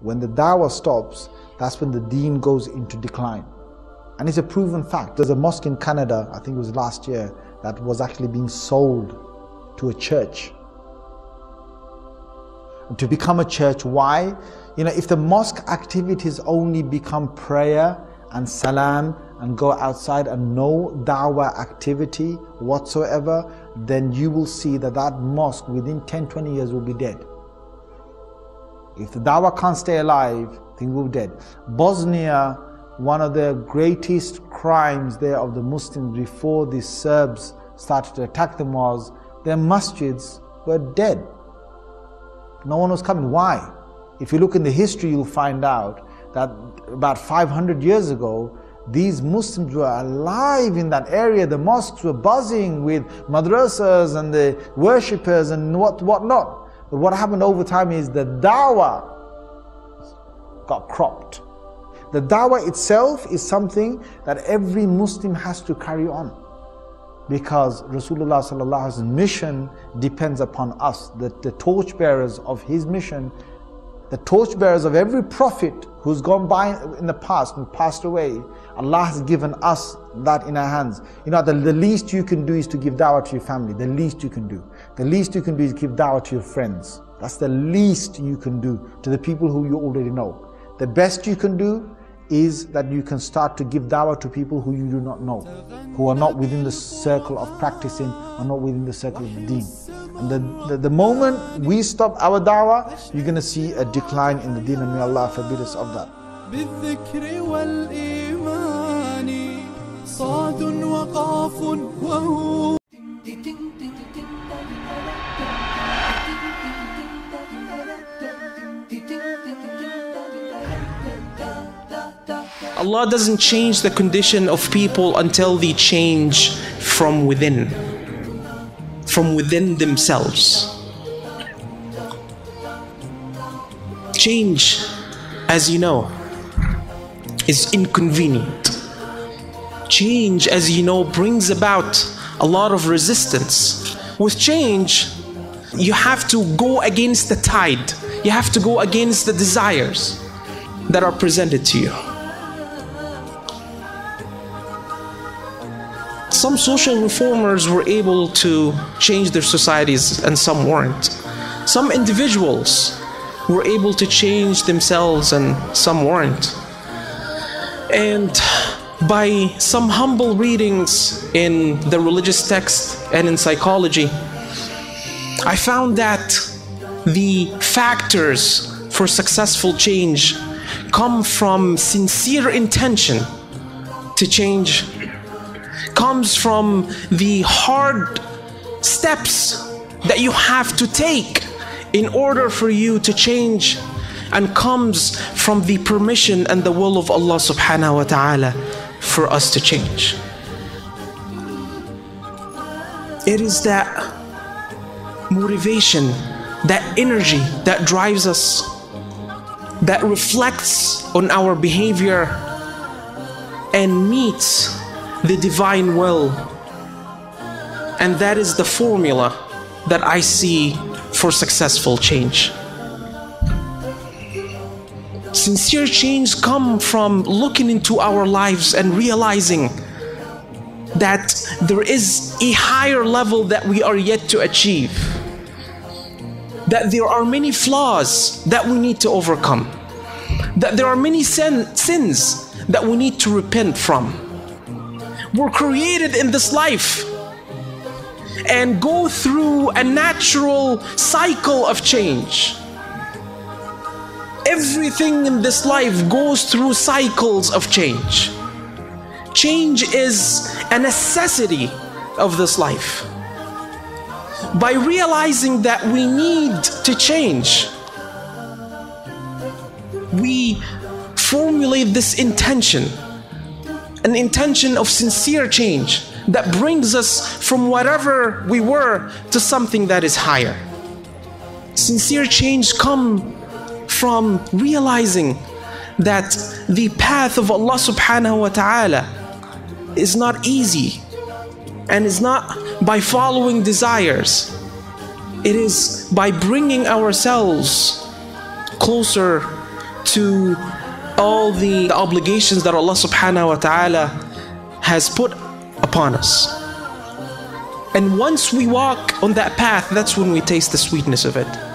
When the dawah stops, that's when the deen goes into decline. And it's a proven fact. There's a mosque in Canada, I think it was last year, that was actually being sold to a church. And to become a church, why? If the mosque activities only become prayer and salam and go outside and no dawah activity whatsoever, then you will see that that mosque within 10-20 years will be dead. If the dawah can't stay alive, then we'll be dead. Bosnia, one of the greatest crimes there of the Muslims before the Serbs started to attack them was their masjids were dead. No one was coming. Why? If you look in the history, you'll find out that about 500 years ago, these Muslims were alive in that area. The mosques were buzzing with madrasas and the worshippers and whatnot. But what happened over time is the dawah got cropped. The dawah itself is something that every Muslim has to carry on, because Rasulullah sallallahu alaihi wasallam's mission depends upon us, the torchbearers of his mission, the torchbearers of every prophet who's gone by in the past and passed away. Allah has given us that in our hands. The least you can do is to give dawah to your family. The least you can do. The least you can do is give dawah to your friends. That's the least you can do to the people who you already know. The best you can do is that you can start to give dawah to people who you do not know, who are not within the circle of practicing, or not within the circle of the deen. And the moment we stop our dawah, you're going to see a decline in the deen, and may Allah forbid us of that. Allah doesn't change the condition of people until they change from within themselves. Change, as you know, is inconvenient. Change, as you know, brings about a lot of resistance. With change, you have to go against the tide. You have to go against the desires that are presented to you. Some social reformers were able to change their societies and some weren't. Some individuals were able to change themselves and some weren't. And by some humble readings in the religious text and in psychology, I found that the factors for successful change come from sincere intention to change, comes from the hard steps that you have to take in order for you to change, and comes from the permission and the will of Allah subhanahu wa ta'ala for us to change. It is that motivation, that energy that drives us, that reflects on our behavior and meets the divine will. And that is the formula that I see for successful change. Sincere change comes from looking into our lives and realizing that there is a higher level that we are yet to achieve, that there are many flaws that we need to overcome, that there are many sins that we need to repent from. We're created in this life and go through a natural cycle of change. Everything in this life goes through cycles of change. Change is a necessity of this life. By realizing that we need to change, we formulate this intention, an intention of sincere change that brings us from whatever we were to something that is higher. Sincere change comes from realizing that the path of Allah subhanahu wa ta'ala is not easy, and is not by following desires. It is by bringing ourselves closer to all the obligations that Allah subhanahu wa ta'ala has put upon us. And once we walk on that path, that's when we taste the sweetness of it.